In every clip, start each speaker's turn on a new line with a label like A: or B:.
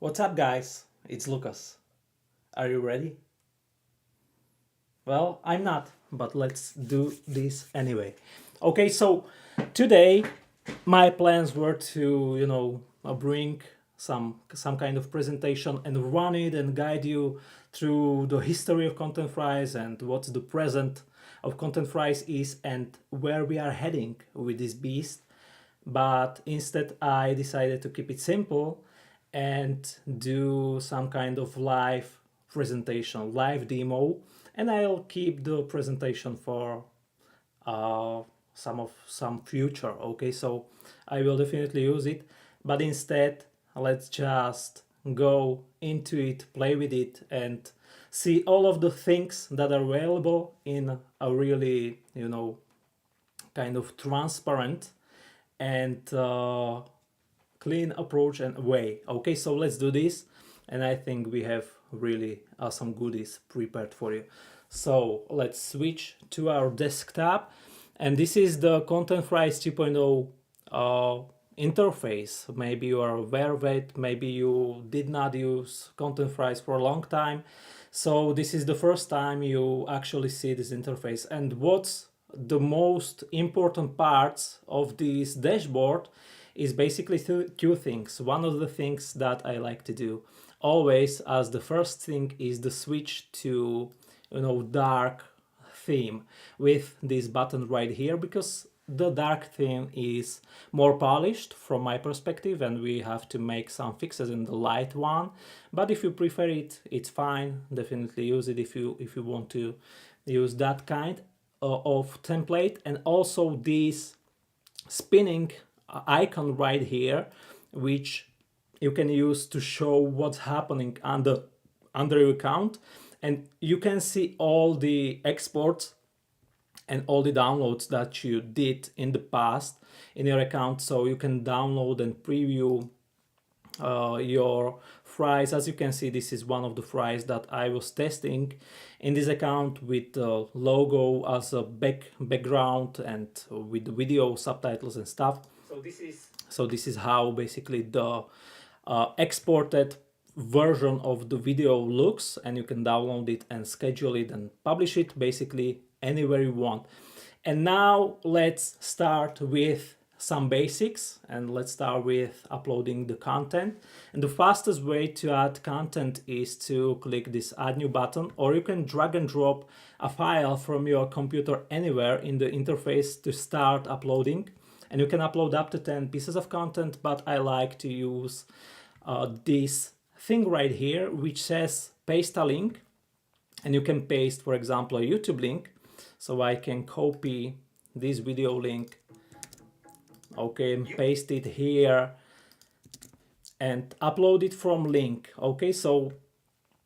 A: What's up, guys? It's Lucas. Are you ready? Well, I'm not, but let's do this anyway. Okay, so today my plans were to, bring some kind of presentation and run it and guide you through the history of ContentFries and what's the present of ContentFries is and where we are heading with this beast. But instead I decided to keep it simple and do some kind of live presentation, live demo, and I'll keep the presentation for some future. Okay, so I will definitely use it, but instead let's just go into it, play with it, and see all of the things that are available in a really kind of transparent and clean approach and way. Okay, so let's do this, and I think we have really some goodies prepared for you. So let's switch to our desktop, and this is the ContentFries 2.0 interface. Maybe you are aware of it, maybe you did not use ContentFries for a long time, so this is the first time you actually see this interface. And what's the most important parts of this dashboard is basically two things. One of the things that I like to do always as the first thing is the switch to dark theme with this button right here, because the dark theme is more polished from my perspective and we have to make some fixes in the light one. But if you prefer it, it's fine. Definitely use it if you want to use that kind of template. And also this spinning icon right here, which you can use to show what's happening under your account, and you can see all the exports and all the downloads that you did in the past in your account. So you can download and preview your fries. As you can see, this is one of the fries that I was testing in this account with the logo as a background and with the video subtitles and stuff. So this is how basically the exported version of the video looks, and you can download it and schedule it and publish it basically anywhere you want. And now let's start with some basics, and let's start with uploading the content. And the fastest way to add content is to click this add new button, or you can drag and drop a file from your computer anywhere in the interface to start uploading. And you can upload up to 10 pieces of content, but I like to use this thing right here which says paste a link, and you can paste, for example, a YouTube link. So I can copy this video link, okay, and paste it here and upload it from link. Okay, so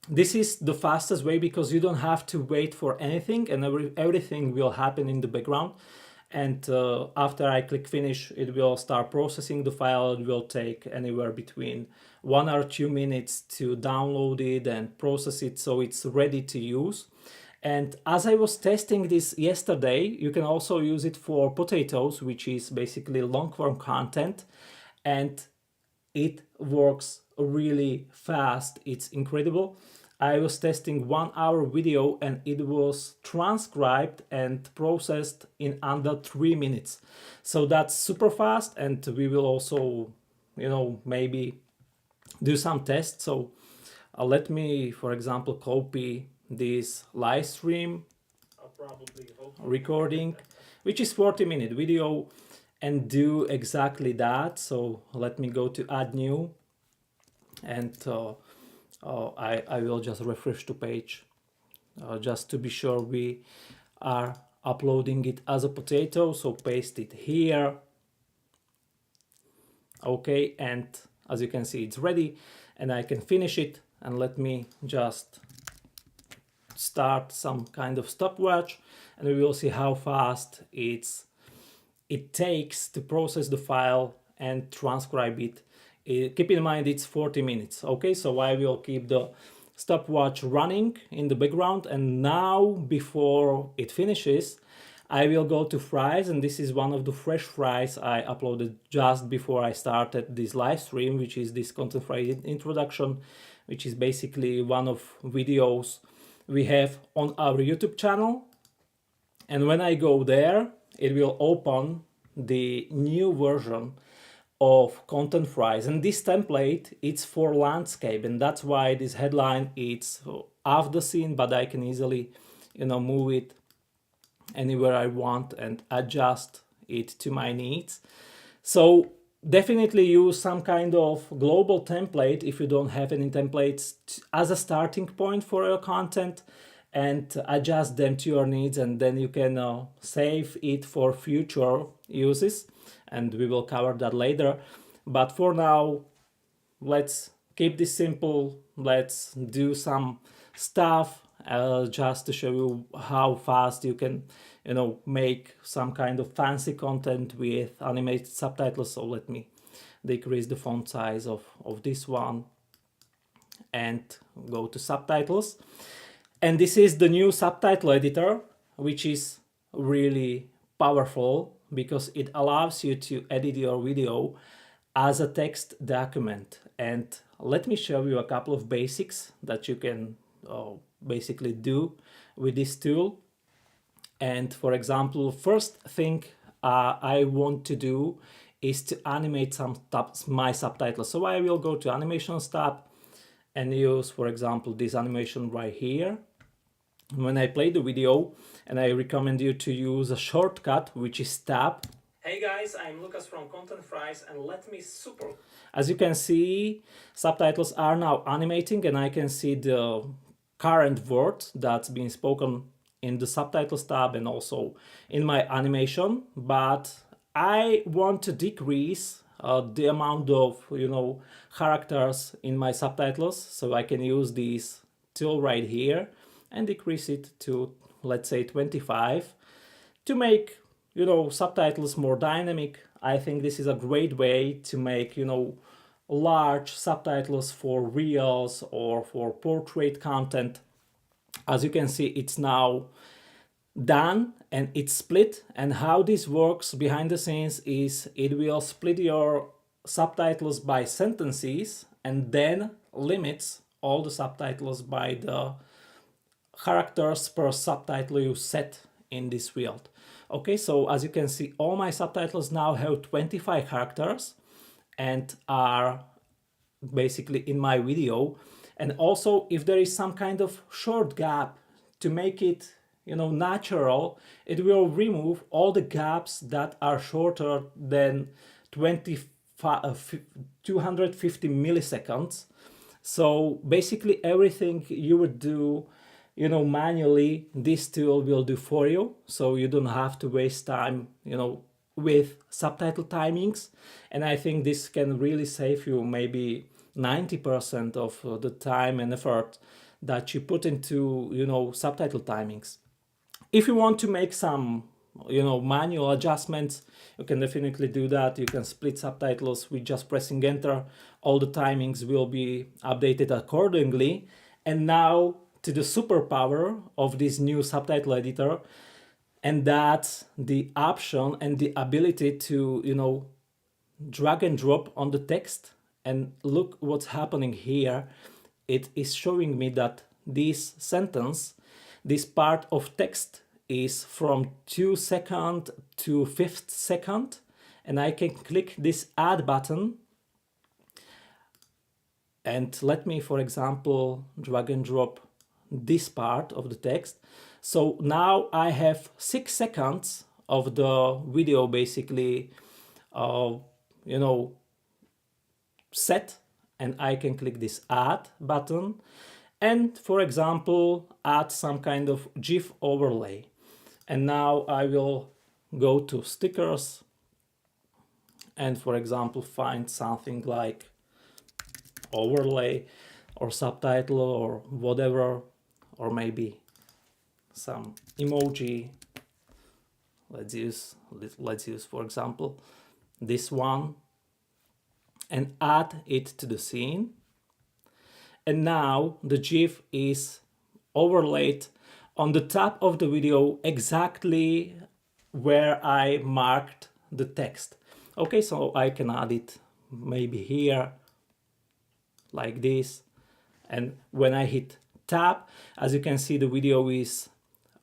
A: this is the fastest way because you don't have to wait for anything, and everything will happen in the background. And after I click finish, it will start processing the file. It will take anywhere between 1 or 2 minutes to download it and process it, so it's ready to use. And as I was testing this yesterday, you can also use it for potatoes, which is basically long form content, and it works really fast. It's incredible. I was testing 1 hour video and it was transcribed and processed in under 3 minutes. So that's super fast, and we will also, maybe do some tests. So let me, for example, copy this live stream recording, which is 40-minute video, and do exactly that. So let me go to add new, and I will just refresh the page just to be sure we are uploading it as a potato. So paste it here. Okay, and as you can see, it's ready and I can finish it. And let me just start some kind of stopwatch, and we will see how fast it takes to process the file and transcribe it. Keep in mind it's 40 minutes. Okay, so I will keep the stopwatch running in the background, and now before it finishes, I will go to fries, and this is one of the fresh fries I uploaded just before I started this live stream, which is this ContentFries introduction, which is basically one of videos we have on our YouTube channel. And when I go there, it will open the new version of ContentFries, and this template it's for landscape, and that's why this headline it's off the scene, but I can easily move it anywhere I want and adjust it to my needs. So definitely use some kind of global template if you don't have any templates as a starting point for your content, and adjust them to your needs, and then you can save it for future uses, and we will cover that later. But for now, let's keep this simple. Let's do some stuff just to show you how fast you can make some kind of fancy content with animated subtitles. So let me decrease the font size of this one and go to subtitles. And this is the new subtitle editor, which is really powerful because it allows you to edit your video as a text document. And let me show you a couple of basics that you can basically do with this tool. And for example, first thing I want to do is to animate my subtitles. So I will go to Animations tab and use, for example, this animation right here. When I play the video, and I recommend you to use a shortcut, which is tab. Hey guys, I'm Lucas from ContentFries, and let me super. As you can see, subtitles are now animating, and I can see the current word that's being spoken in the subtitles tab and also in my animation. But I want to decrease the amount of characters in my subtitles, so I can use this tool right here and decrease it to, let's say, 25 to make subtitles more dynamic. I think this is a great way to make large subtitles for reels or for portrait content. As you can see, it's now done and it's split. And how this works behind the scenes is it will split your subtitles by sentences and then limits all the subtitles by the characters per subtitle you set in this field. Okay, so as you can see, all my subtitles now have 25 characters and are basically in my video. And also, if there is some kind of short gap, to make it natural, it will remove all the gaps that are shorter than 250 milliseconds. So basically everything you would do manually, this tool will do for you, so you don't have to waste time with subtitle timings. And I think this can really save you maybe 90% of the time and effort that you put into subtitle timings. If you want to make some manual adjustments, you can definitely do that. You can split subtitles with just pressing enter. All the timings will be updated accordingly. And now to the superpower of this new subtitle editor, and that's the option and the ability to drag and drop on the text. And look what's happening here. It is showing me that this sentence, this part of text, is from 2 seconds to 5th second, and I can click this add button. And let me, for example, drag and drop this part of the text. So now I have 6 seconds of the video basically set, and I can click this add button and, for example, add some kind of GIF overlay. And now I will go to stickers and, for example, find something like overlay or subtitle or whatever, or maybe some emoji. Let's use for example this one and add it to the scene. And now the GIF is overlaid on the top of the video exactly where I marked the text. Okay, so I can add it maybe here, like this. And when I hit tab, as you can see, the video is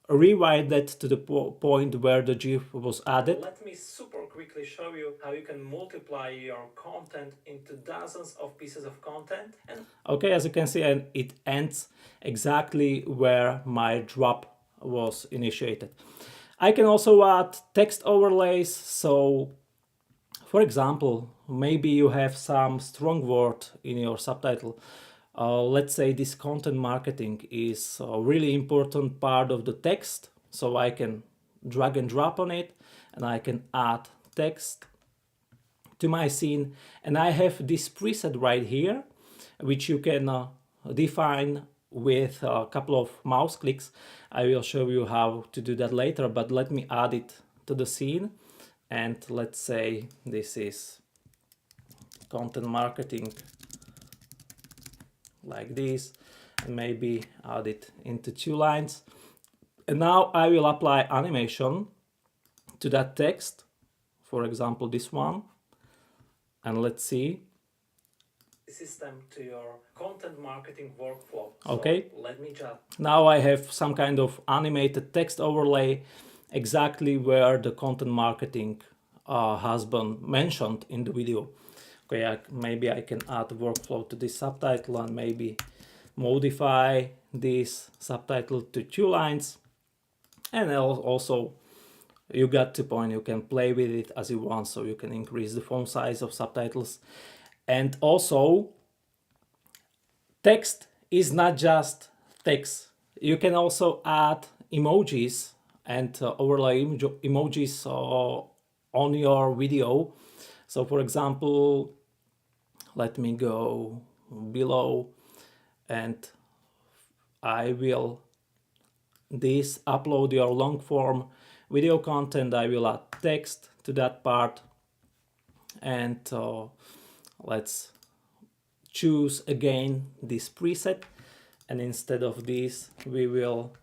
A: rewinded to the point where the GIF was added. Let me super quickly show you how you can multiply your content into dozens of pieces of content. And okay, as you can see, and it ends exactly where my drop was initiated. I can also add text overlays. So for example, maybe you have some strong word in your subtitle. Let's say this content marketing is a really important part of the text. So I can drag and drop on it and I can add text to my scene. And I have this preset right here, which you can define with a couple of mouse clicks. I will show you how to do that later, but let me add it to the scene. And let's say this is content marketing, like this, and maybe add it into 2 lines. And now I will apply animation to that text, for example this one, and let's see. System to your content marketing workflow. Okay, so let me just. Now I have some kind of animated text overlay exactly where the content marketing has been mentioned in the video. Okay, maybe I can add workflow to this subtitle and maybe modify this subtitle to 2 lines. And also you got the point, you can play with it as you want, so you can increase the font size of subtitles. And also, text is not just text. You can also add emojis and overlay emojis on your video. So for example, let me go below and I will upload your long form video content. I will add text to that part, and let's choose again this preset, and instead of this we will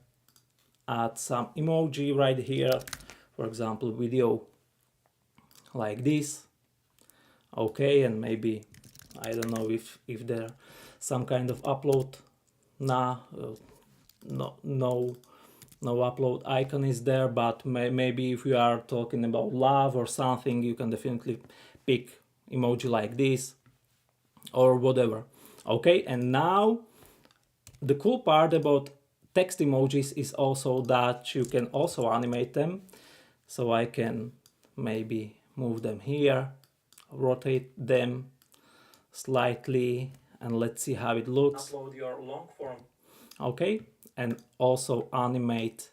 A: add some emoji right here, for example video like this. Okay, and maybe I don't know if there some kind of upload. No upload icon is there, but maybe if you are talking about love or something, you can definitely pick emoji like this or whatever. Okay, and now the cool part about text emojis is also that you can also animate them. So I can maybe move them here, rotate them slightly, and let's see how it looks. Upload your long form. Okay, and also animate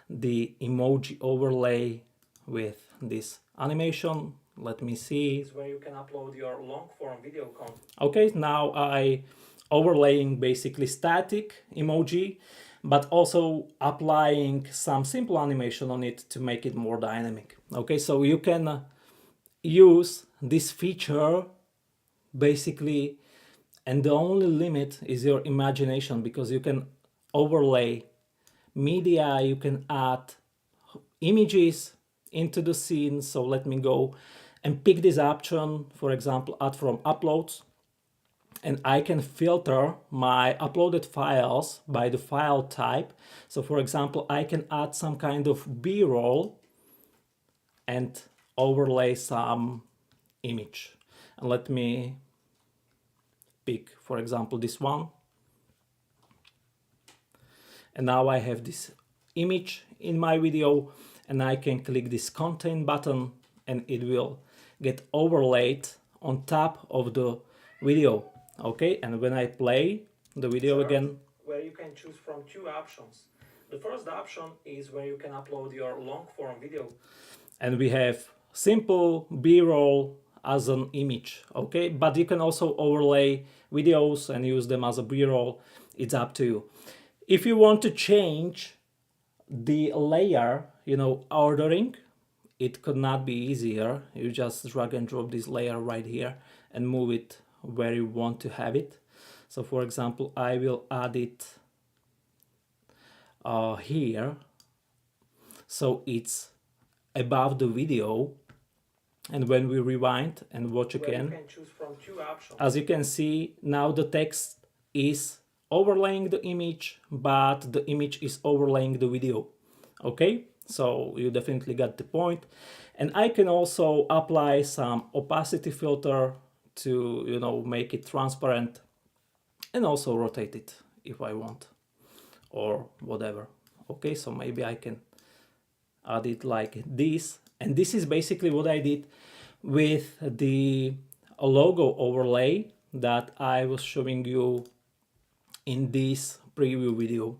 A: the emoji overlay with this animation. Let me see. This is where you can upload your long form video content. Okay, now I overlaying basically static emoji, but also applying some simple animation on it to make it more dynamic. Okay, so you can use this feature basically, and the only limit is your imagination, because you can overlay media, you can add images into the scene. So let me go and pick this option, for example, add from uploads, and I can filter my uploaded files by the file type. So for example, I can add some kind of B-roll and overlay some image. And let me pick, for example, this one. And now I have this image in my video, and I can click this content button and it will get overlaid on top of the video. Okay, and when I play the video again, where you can choose from 2 options. The first option is where you can upload your long form video, and we have simple B-roll as an image. Okay, but you can also overlay videos and use them as a B-roll. It's up to you. If you want to change the layer, ordering, it could not be easier. You just drag and drop this layer right here and move it where you want to have it. So for example, I will add it here. So it's above the video, and when we rewind and watch again,
B: you can choose from two options.
A: as you can see, now the text is overlaying the image, but the image is overlaying the video. Okay, so you definitely got the point. And I can also apply some opacity filter to, you know, make it transparent, and also rotate it if I want, or whatever. Okay, so maybe I can add it like this. And this is basically what I did with the logo overlay that I was showing you in this preview video.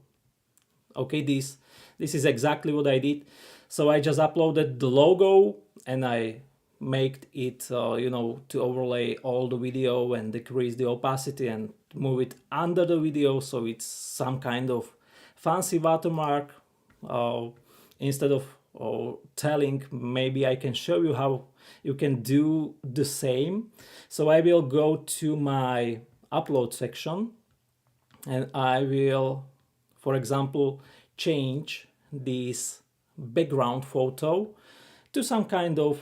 A: Okay, this is exactly what I did. So I just uploaded the logo and I made it, you know, to overlay all the video and decrease the opacity and move it under the video, so it's some kind of fancy watermark. Instead of telling, maybe I can show you how you can do the same. So I will go to my upload section and I will, for example, change this background photo to some kind of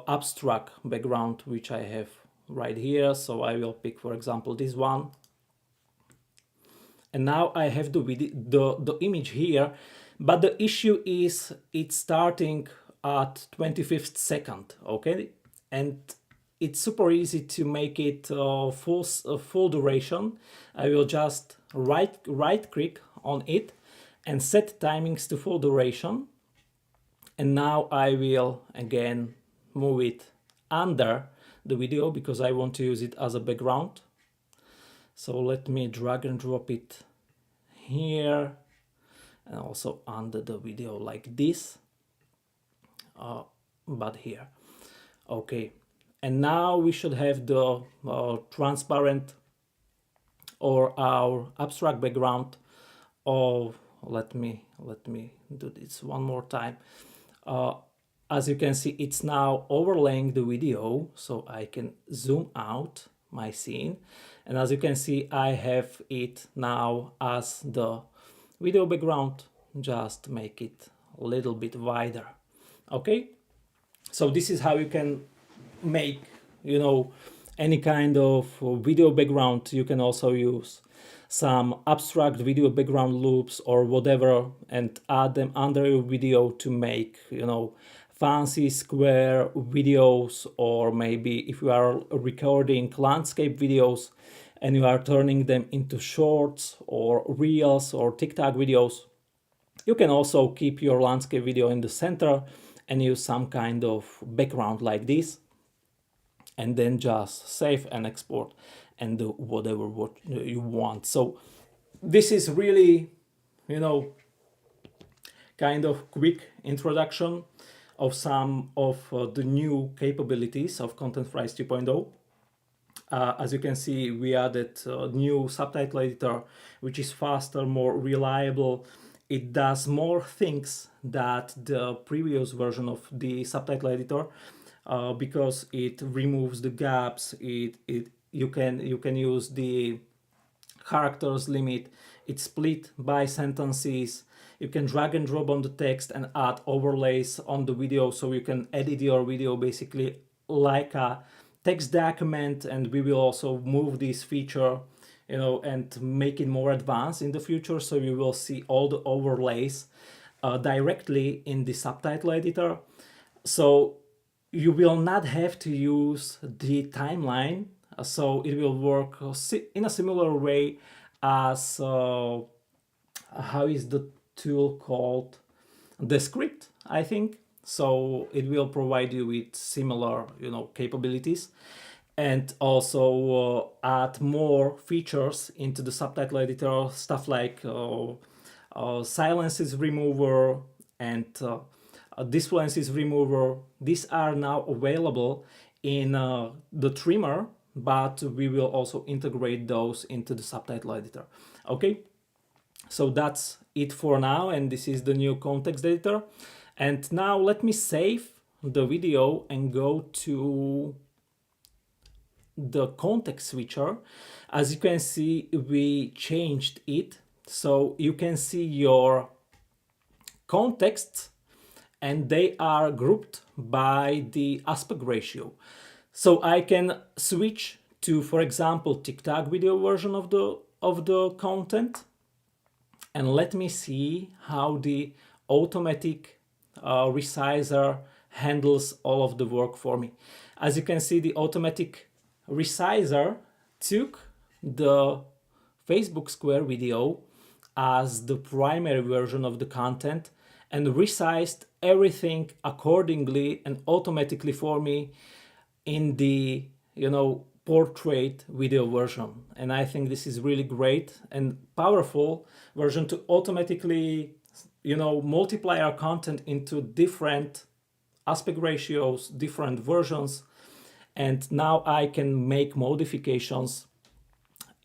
A: abstract background, which I have right here. So I will pick, for example, this one. And now I have the image here, but the issue is it's starting at 25th second, okay? And it's super easy to make it full duration. I will just right click on it and set timings to full duration. And now I will again move it under the video because I want to use it as a background. So let me drag and drop it here and also under the video like this, but here. Okay, and now we should have the transparent or our abstract background of, let me do this one more time. As you can see, it's now overlaying the video, so I can zoom out my scene. And as you can see, I have it now as the video background, just make it a little bit wider. Okay, so this is how you can make, you know, any kind of video background. You can also use some abstract video background loops or whatever and add them under your video to make, you know, fancy square videos, or maybe if you are recording landscape videos and you are turning them into shorts or reels or TikTok videos, you can also keep your landscape video in the center and use some kind of background like this, and then just save and export and do whatever what you want. So this is really, you know, kind of quick introduction of some of the new capabilities of ContentFries 2.0. As you can see, we added a new subtitle editor, which is faster, more reliable. It does more things that the previous version of the subtitle editor, because it removes the gaps. You can use the characters limit. It's split by sentences. You can drag and drop on the text and add overlays on the video, so you can edit your video basically like a text document. And we will also move this feature, you know, and make it more advanced in the future, so you will see all the overlays directly in the subtitle editor. So you will not have to use the timeline, so it will work in a similar way as how is the tool called, the script, I think. So it will provide you with similar, you know, capabilities, and also add more features into the subtitle editor, stuff like silences remover and disfluencies remover. These are now available in the trimmer, but we will also integrate those into the subtitle editor. Okay, so that's it for now, and this is the new context editor. And now let me save the video and go to the context switcher. As you can see, we changed it, so you can see your context and they are grouped by the aspect ratio. So I can switch to, for example, TikTok video version of the content, and let me see how the automatic resizer handles all of the work for me. As you can see, the automatic resizer took the Facebook Square video as the primary version of the content and resized everything accordingly and automatically for me in the portrait video version. And I think this is really great and powerful version to automatically multiply our content into different aspect ratios, different versions, and now I can make modifications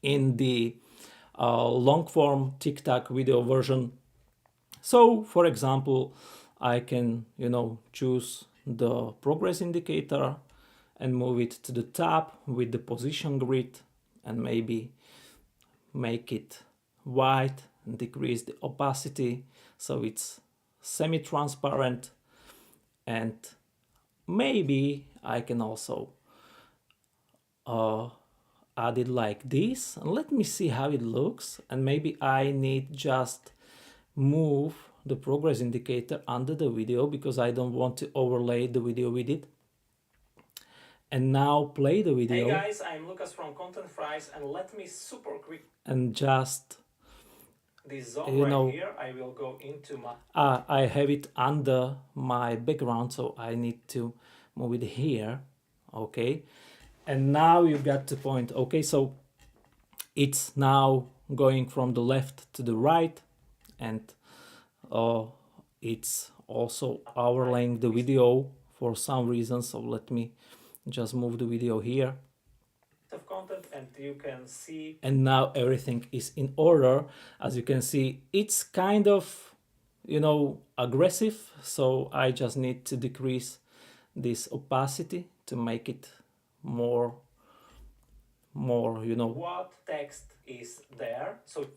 A: in the long form TikTok video version. So for example, I can choose the progress indicator and move it to the top with the position grid and maybe make it white and decrease the opacity so it's semi-transparent, and maybe I can also add it like this, and let me see how it looks. And maybe I need just move the progress indicator under the video because I don't want to overlay the video with it. And now play the video.
B: Hey guys, I'm Lucas from ContentFries, and let me super quick
A: and just
B: this zone right here. I will go into my
A: I have it under my background, so I need to move it here. Okay, and now you got the point. Okay, so it's now going from the left to the right, and it's also overlaying the video for some reason. So let me just move the video here
B: of content, and you can see,
A: and now everything is in order. As you can see, it's kind of aggressive, so I just need to decrease this opacity to make it more
B: what text is there. So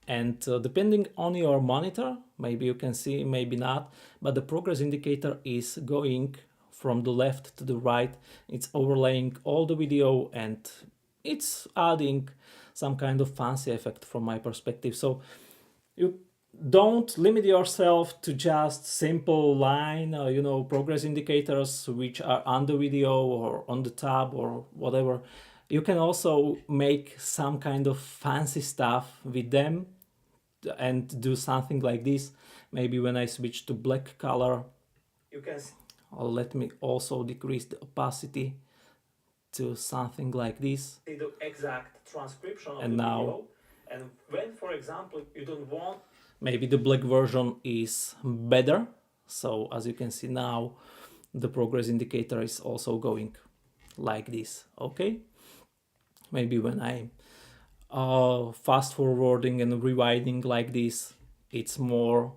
A: and depending on your monitor, maybe you can see, maybe not, but the progress indicator is going from the left to the right. It's overlaying all the video and it's adding some kind of fancy effect from my perspective. So you don't limit yourself to just simple line, progress indicators which are on the video or on the tab or whatever. You can also make some kind of fancy stuff with them and do something like this. Maybe when I switch to black color,
B: you can see,
A: let me also decrease the opacity to something like this.
B: See the exact transcription of
A: and
B: the
A: now,
B: video. And when, for example, you don't want,
A: maybe the black version is better. So as you can see now, the progress indicator is also going like this. Okay, maybe when I'm fast forwarding and rewinding like this, it's more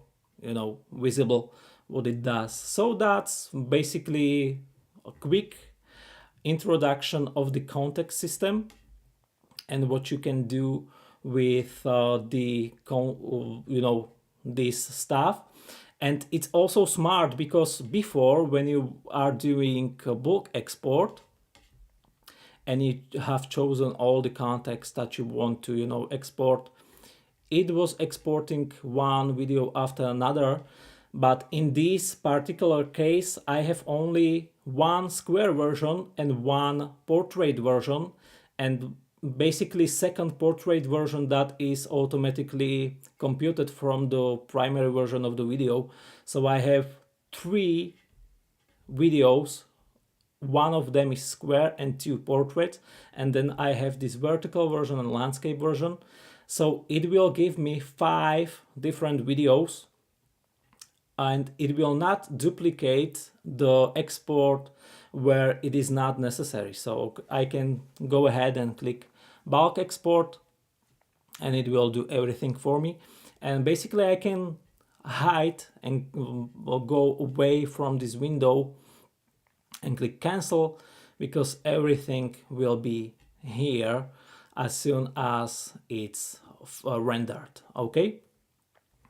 A: visible what it does. So that's basically a quick introduction of the context system and what you can do with this stuff. And it's also smart because before, when you are doing a bulk export and you have chosen all the context that you want to export, it was exporting one video after another. But in this particular case, I have only one square version and one portrait version, and basically second portrait version that is automatically computed from the primary version of the video. So I have 3 videos. One of them is square and 2 portraits, and then I have this vertical version and landscape version. So it will give me 5 different videos, and it will not duplicate the export where it is not necessary. So I can go ahead and click bulk export and it will do everything for me. And basically I can hide and go away from this window and click cancel, because everything will be here as soon as it's rendered. Okay,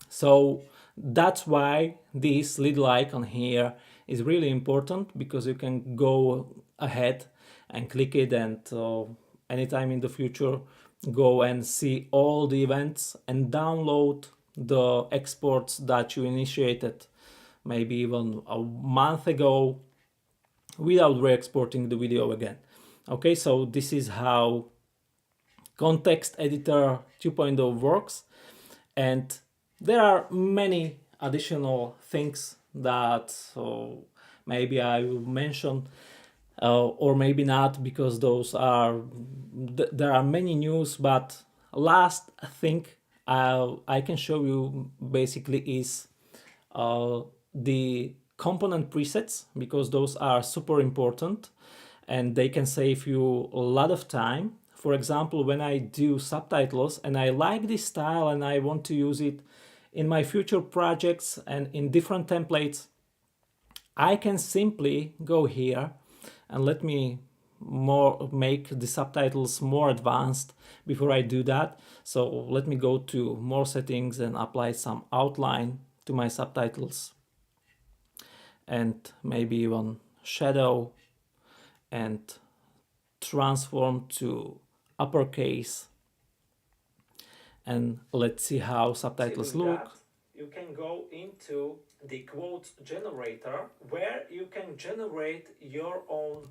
A: so That's why this little icon here is really important, because you can go ahead and click it and anytime in the future go and see all the events and download the exports that you initiated maybe even a month ago without re-exporting the video again. Okay, so this is how Context Editor 2.0 works, and there are many additional things that maybe I will mention or maybe not, because those are there are many news. But last thing I can show you basically is the component presets, because those are super important and they can save you a lot of time. For example, when I do subtitles and I like this style and I want to use it in my future projects and in different templates, I can simply go here and let me make the subtitles more advanced before I do that. So let me go to more settings and apply some outline to my subtitles, and maybe even shadow, and transform to uppercase, and let's see how subtitles look.
B: You can go into the quote generator, where you can generate your own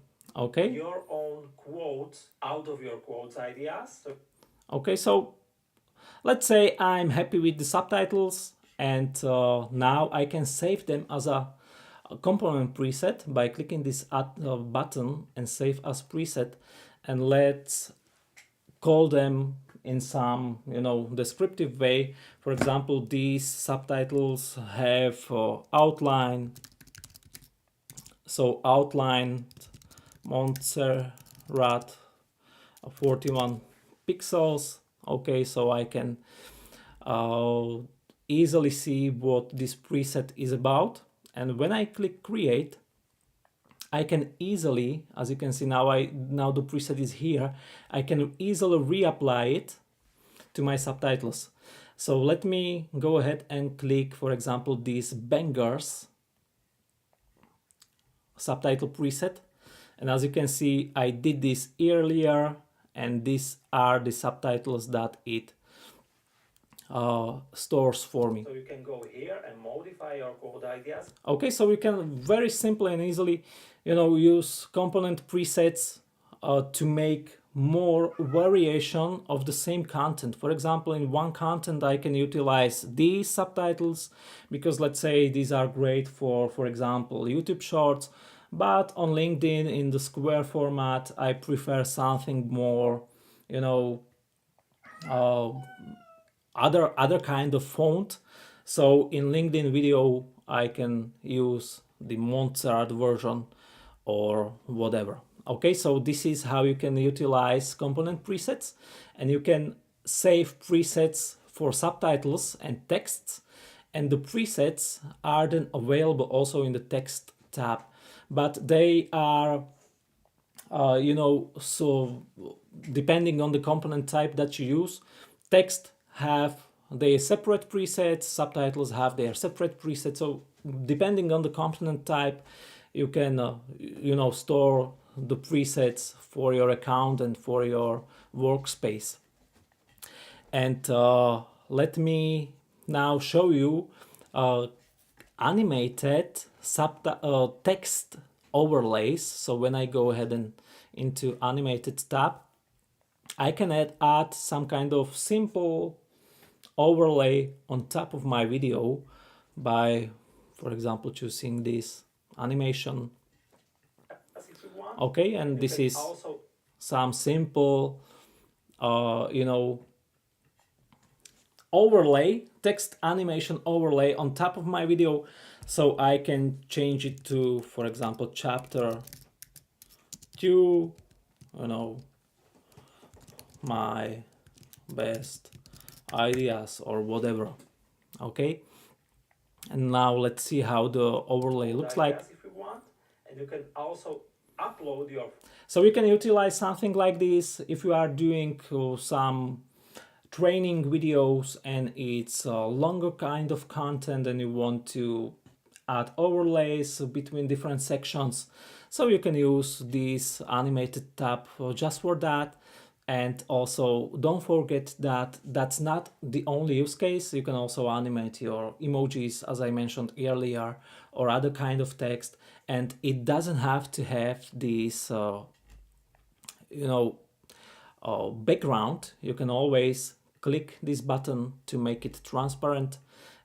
B: quotes out of your quotes ideas.
A: Okay, so let's say I'm happy with the subtitles, and now I can save them as a component preset by clicking this button and save as preset, and let's call them in some descriptive way. For example, these subtitles have outline, so outlined Montserrat 41 pixels. Okay, so I can easily see what this preset is about. And when I click create, I can easily, as you can see now, the preset is here. I can easily reapply it to my subtitles. So let me go ahead and click, for example, these bangers subtitle preset. And as you can see, I did this earlier, and these are the subtitles that it stores for me.
B: So you can go here and modify your code ideas.
A: Okay, so you can very simply and easily, use component presets to make more variation of the same content. For example, in one content, I can utilize these subtitles because let's say these are great for example, YouTube Shorts. But on LinkedIn, in the square format, I prefer something more, other kind of font. So in LinkedIn video, I can use the Montserrat version or whatever. Okay, so this is how you can utilize component presets, and you can save presets for subtitles and texts, and the presets are then available also in the text tab, but they are so depending on the component type that you use, text have their separate presets, subtitles have their separate presets. So depending on the component type, you can store the presets for your account and for your workspace. And let me now show you animated text overlays. So when I go ahead and into animated tab, I can add some kind of simple overlay on top of my video by, for example, choosing this animation. Okay, and this is some simple overlay, text animation overlay on top of my video. So I can change it to, for example, chapter 2, my best ideas or whatever. Okay, and now let's see how the overlay looks like.
B: If you want, and you can also upload your.
A: So you can utilize something like this if you are doing some training videos and it's a longer kind of content and you want to add overlays between different sections, so you can use this animated tab just for that. And also don't forget that that's not the only use case. You can also animate your emojis, as I mentioned earlier, or other kind of text, and it doesn't have to have this background. You can always click this button to make it transparent.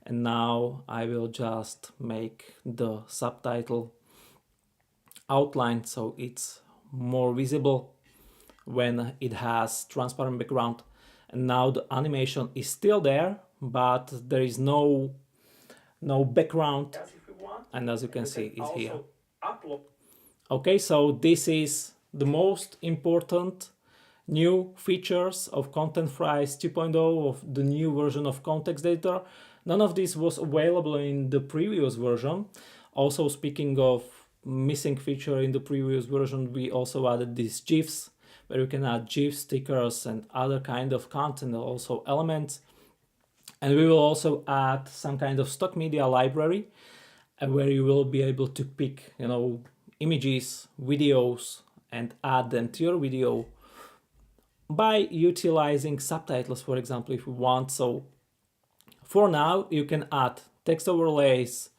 A: And now I will just make the subtitle outline so it's more visible when it has transparent background. And now the animation is still there, but there is no background.
B: As if we want,
A: and as you can see, it's here.
B: Upload.
A: Okay, so this is the most important new features of ContentFries 2.0, of the new version of context editor. None of this was available in the previous version. Also, speaking of missing feature in the previous version, we also added these GIFs, where you can add GIF stickers and other kind of content, also elements. And we will also add some kind of stock media library, where you will be able to pick, images, videos, and add them to your video by utilizing subtitles, for example, if you want. So for now, you can add text overlays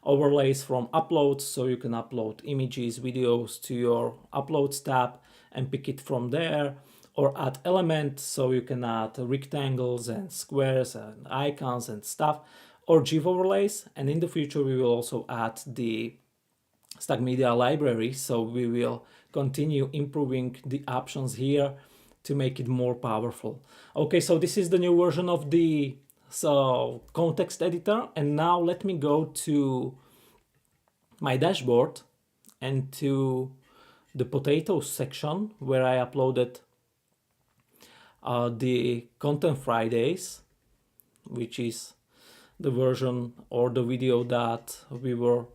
A: from uploads, so you can upload images, videos to your uploads tab and pick it from there, or add elements, so you can add rectangles and squares and icons and stuff, or GIF overlays. And in the future, we will also add the stock media library, so we will continue improving the options here to make it more powerful. Okay, so this is the new version of the context editor. And now let me go to my dashboard and to the potatoes section, where I uploaded the Content Fridays, which is the version or the video that we were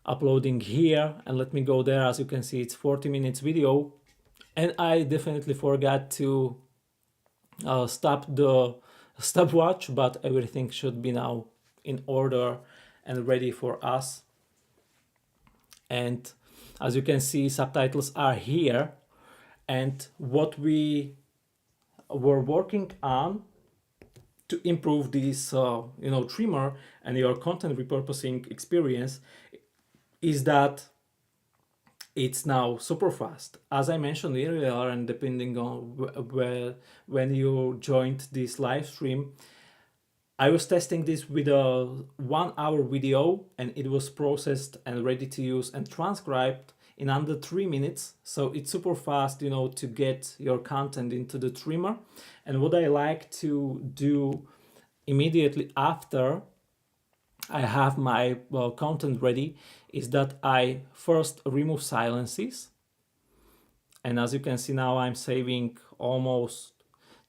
A: uploading here. And let me go there. As you can see, it's 40 minutes video. And I definitely forgot to stop the stopwatch, but everything should be now in order and ready for us. And as you can see, subtitles are here. And what we were working on to improve this trimmer and your content repurposing experience is that it's now super fast. As I mentioned earlier, and depending on when you joined this live stream, I was testing this with a 1 hour video, and it was processed and ready to use and transcribed in under 3 minutes. So it's super fast, to get your content into the trimmer. And what I like to do immediately after I have my content ready is that I first remove silences. And as you can see now, I'm saving almost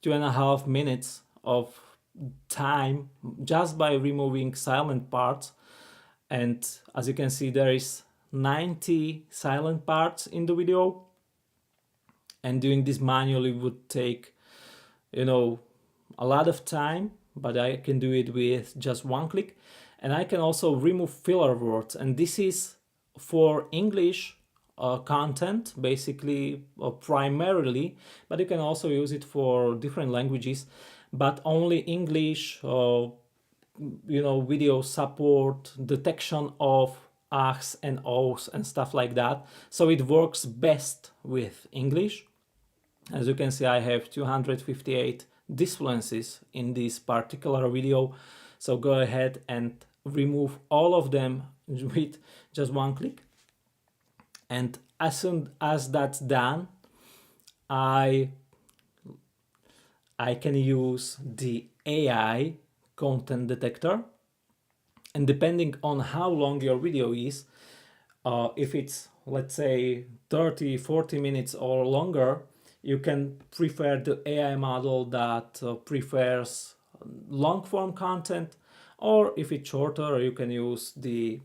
A: 2.5 minutes of time just by removing silent parts. And as you can see, there is 90 silent parts in the video. And doing this manually would take, a lot of time, but I can do it with just one click. And I can also remove filler words. And this is for English content, basically, primarily, but you can also use it for different languages, but only English, video support, detection of ahs and ohs and stuff like that. So it works best with English. As you can see, I have 258 disfluencies in this particular video. So go ahead and remove all of them with just one click. And as soon as that's done, I can use the AI content detector. And depending on how long your video is, if it's, let's say, 30, 40 minutes or longer, you can prefer the AI model that prefers long form content. Or if it's shorter, you can use the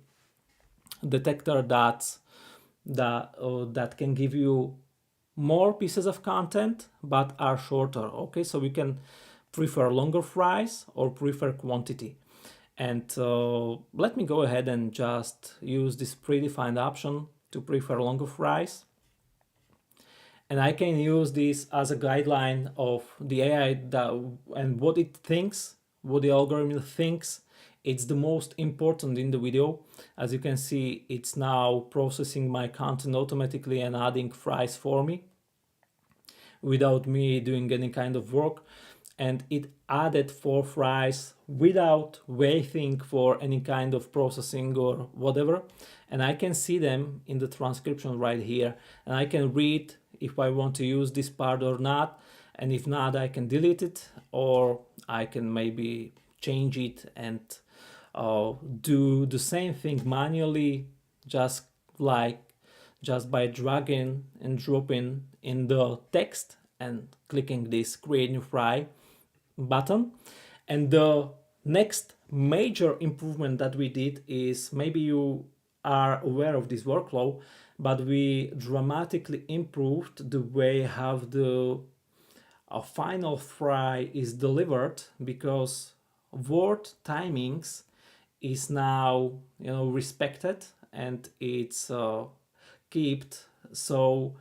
A: detector that can give you more pieces of content but are shorter. Okay, so we can prefer longer fries or prefer quantity. And let me go ahead and just use this predefined option to prefer longer fries. And I can use this as a guideline of the AI and what it thinks, what the algorithm thinks it's the most important in the video. As you can see, it's now processing my content automatically and adding fries for me without me doing any kind of work. And it added 4 fries without waiting for any kind of processing or whatever. And I can see them in the transcription right here. And I can read if I want to use this part or not. And if not, I can delete it, or I can maybe change it and do the same thing manually, just by dragging and dropping in the text and clicking this create new fry button. And the next major improvement that we did is, maybe you are aware of this workflow, but we dramatically improved the way how the final fry is delivered, because word timings is now respected and it's kept. So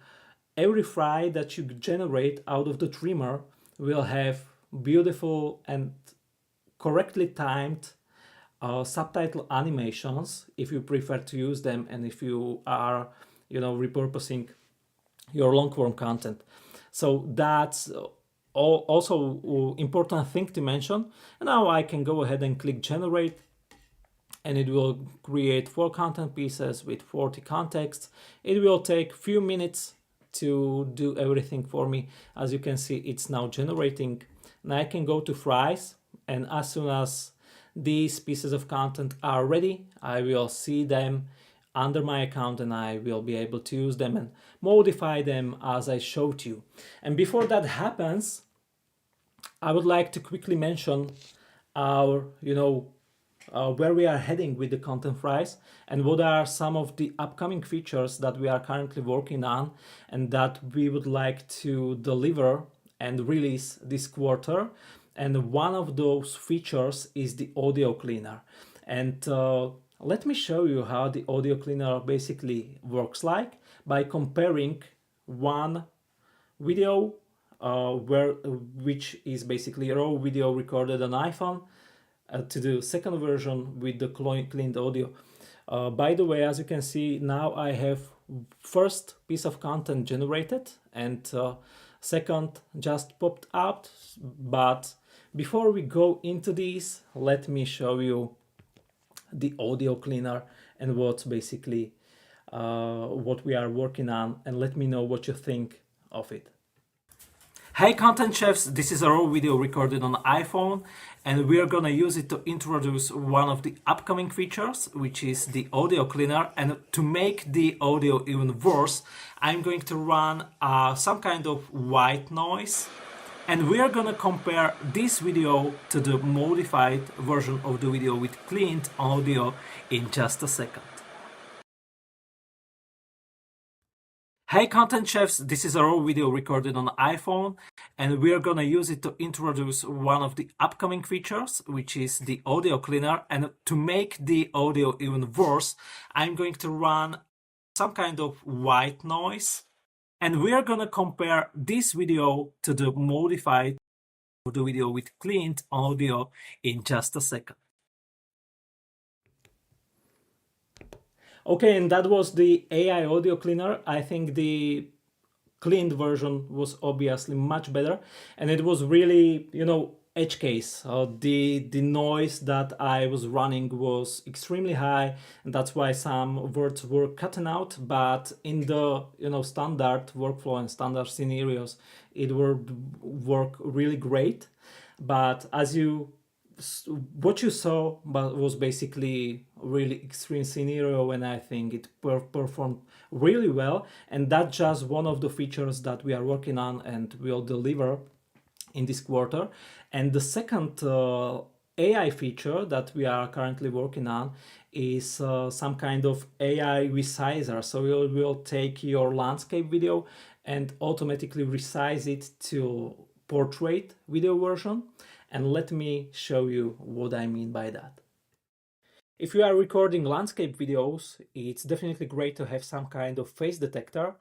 A: every fry that you generate out of the trimmer will have beautiful and correctly timed subtitle animations if you prefer to use them, and if you are repurposing your long form content. So that's also important thing to mention. And now I can go ahead and click generate, and it will create 4 content pieces with 40 contexts. It will take a few minutes to do everything for me. As you can see, it's now generating. And I can go to fries, and as soon as these pieces of content are ready, I will see them under my account, and I will be able to use them and modify them as I showed you. And before that happens, I would like to quickly mention our, where we are heading with the ContentFries, and what are some of the upcoming features that we are currently working on and that we would like to deliver and release this quarter. And one of those features is the audio cleaner. And let me show you how the audio cleaner basically works like, by comparing one video which is basically a raw video recorded on iPhone to the second version with the cleaned audio. By the way, as you can see, now I have first piece of content generated, and second just popped out. But before we go into these, let me show you the audio cleaner and what's basically what we are working on, and let me know what you think of it. Hey content chefs, this is a raw video recorded on iPhone, and we are gonna use it to introduce one of the upcoming features, which is the audio cleaner. And to make the audio even worse, I'm going to run some kind of white noise, and we are gonna compare this video to the modified version of the video with cleaned audio in just a second. Hey content chefs, this is a raw video recorded on iPhone, and we are gonna use it to introduce one of the upcoming features, which is the audio cleaner. And to make the audio even worse, I'm going to run some kind of white noise, and we are gonna compare this video to the modified video with cleaned audio in just a second. Okay, and that was the AI audio cleaner. I think the cleaned version was obviously much better, and it was really, edge case. The noise that I was running was extremely high, and that's why some words were cutting out. But in the standard workflow and standard scenarios, it would work really great. But what you saw was basically really extreme scenario, and I think it performed really well. And that's just one of the features that we are working on and will deliver in this quarter. And the second AI feature that we are currently working on is some kind of AI resizer. So we will take your landscape video and automatically resize it to portrait video version, and let me show you what I mean by that. If you are recording landscape videos, it's definitely great to have some kind of face detector,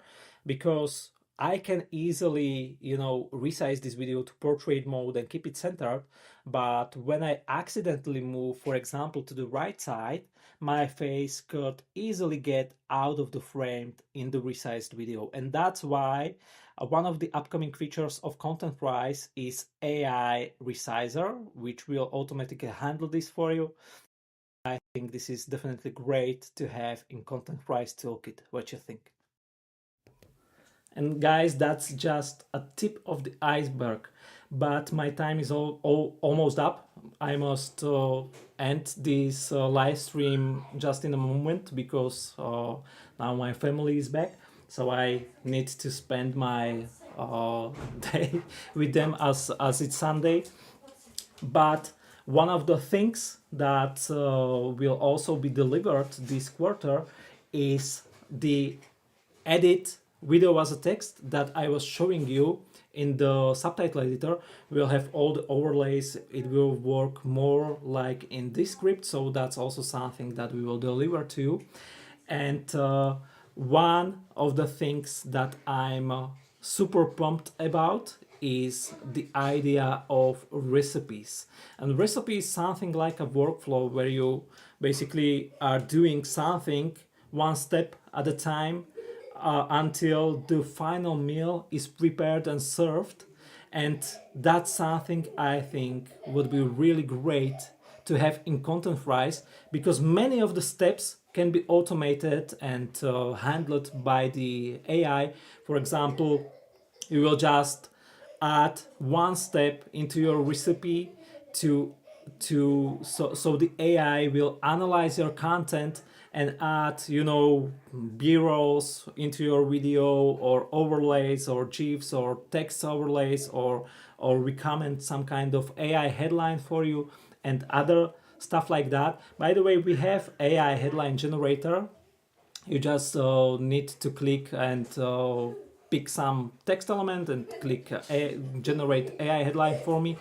A: because I can easily, resize this video to portrait mode and keep it centered. But when I accidentally move, for example, to the right side, my face could easily get out of the frame in the resized video. And that's why one of the upcoming features of ContentFries is AI Resizer, which will automatically handle this for you. I think this is definitely great to have in ContentFries toolkit. What you think? And guys, that's just a tip of the iceberg. But my time is almost up. I must end this live stream just in a moment, because now my family is back. So I need to spend my day with them as it's Sunday. But one of the things that will also be delivered this quarter is the edit video as a text that I was showing you in the subtitle editor. We'll have all the overlays. It will work more like in this script, so that's also something that we will deliver to you. And one of the things that I'm super pumped about is the idea of recipes. And recipe is something like a workflow where you basically are doing something one step at a time until the final meal is prepared and served. And that's something I think would be really great to have in ContentFries, because many of the steps can be automated and handled by the AI. For example, you will just add one step into your recipe so the AI will analyze your content and add, b-rolls into your video, or overlays, or GIFs, or text overlays, or recommend some kind of AI headline for you, and other stuff like that. By the way, we have AI headline generator. You just need to click and pick some text element and click generate AI headline for me.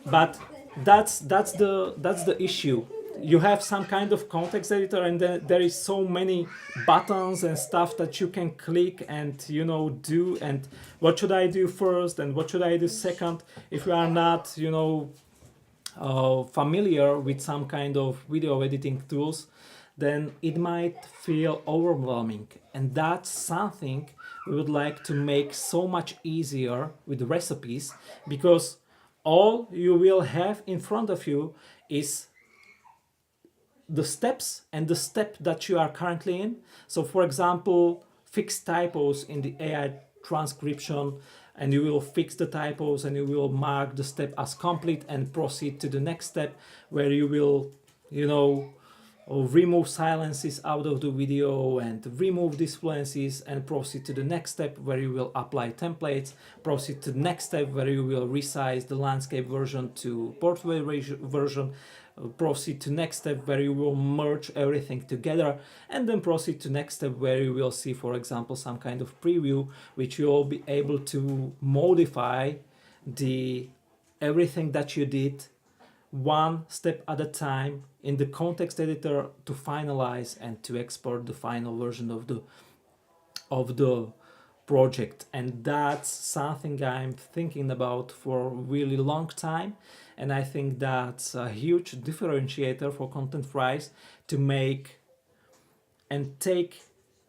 A: But that's the issue. You have some kind of context editor, and then there is so many buttons and stuff that you can click and do, and what should I do first and what should I do second. If you are not familiar with some kind of video editing tools, then it might feel overwhelming. And that's something we would like to make so much easier with recipes, because all you will have in front of you is the steps and the step that you are currently in. So for example, fix typos in the AI transcription, and you will fix the typos and you will mark the step as complete and proceed to the next step, where you will remove silences out of the video and remove disfluencies, and proceed to the next step where you will apply templates, proceed to the next step where you will resize the landscape version to portrait version, proceed to next step where you will merge everything together, and then proceed to next step where you will see, for example, some kind of preview, which you will be able to modify everything that you did one step at a time in the context editor to finalize and to export the final version of the project. And that's something I'm thinking about for a really long time, and I think that's a huge differentiator for ContentFries, to make and take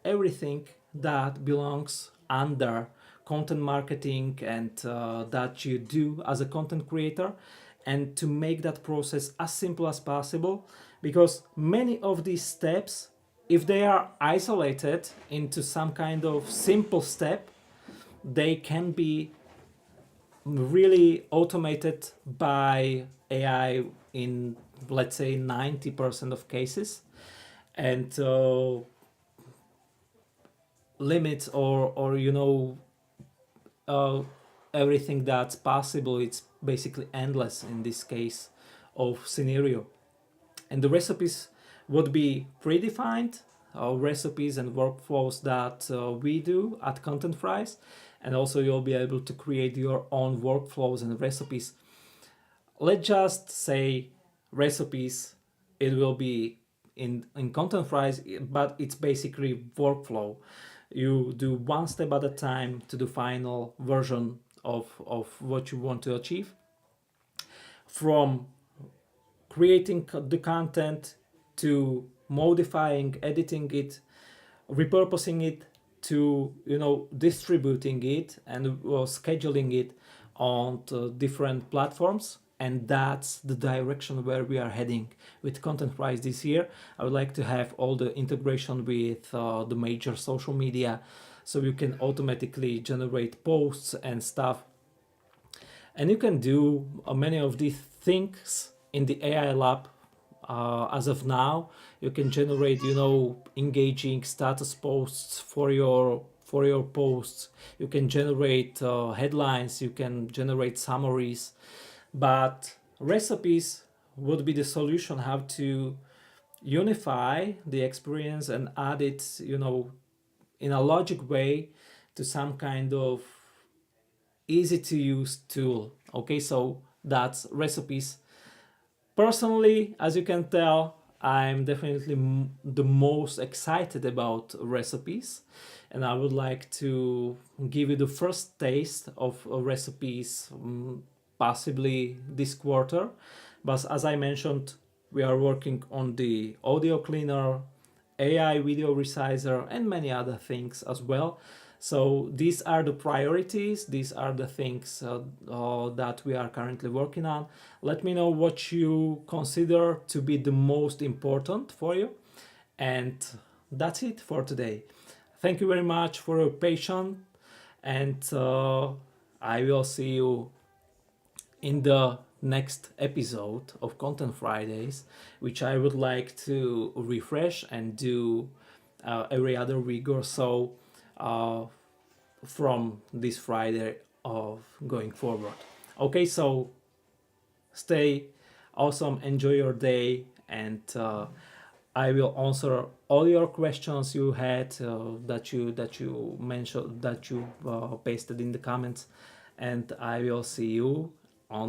A: everything that belongs under content marketing and that you do as a content creator, and to make that process as simple as possible. Because many of these steps, if they are isolated into some kind of simple step, they can be really automated by AI in, let's say, 90% of cases, and limits or everything that's possible, it's basically endless in this case of scenario. And the recipes would be predefined recipes and workflows that we do at ContentFries, and also you'll be able to create your own workflows and recipes. Let's just say recipes, it will be in ContentFries, but it's basically workflow. You do one step at a time to the final version of what you want to achieve, from creating the content to modifying, editing it, repurposing it, to distributing it and scheduling it on different platforms. And that's the direction where we are heading with ContentFries this year. I would like to have all the integration with the major social media, so you can automatically generate posts and stuff. And you can do many of these things in the AI lab. As of now, you can generate, engaging status posts for your posts. You can generate headlines. You can generate summaries. But recipes would be the solution, how to unify the experience and add it, in a logic way to some kind of easy to use tool. Okay, so that's recipes. Personally, as you can tell, I'm definitely the most excited about recipes, and I would like to give you the first taste of recipes, possibly this quarter. But as I mentioned, we are working on the audio cleaner, AI video resizer, and many other things as well. So these are the priorities. These are the things that we are currently working on. Let me know what you consider to be the most important for you. And that's it for today. Thank you very much for your patience. And I will see you in the next episode of Content Fridays, which I would like to refresh and do every other week or so from this Friday of going forward. Okay, so stay awesome, enjoy your day, and I will answer all your questions you had, that you mentioned, that you pasted in the comments, and I will see you on the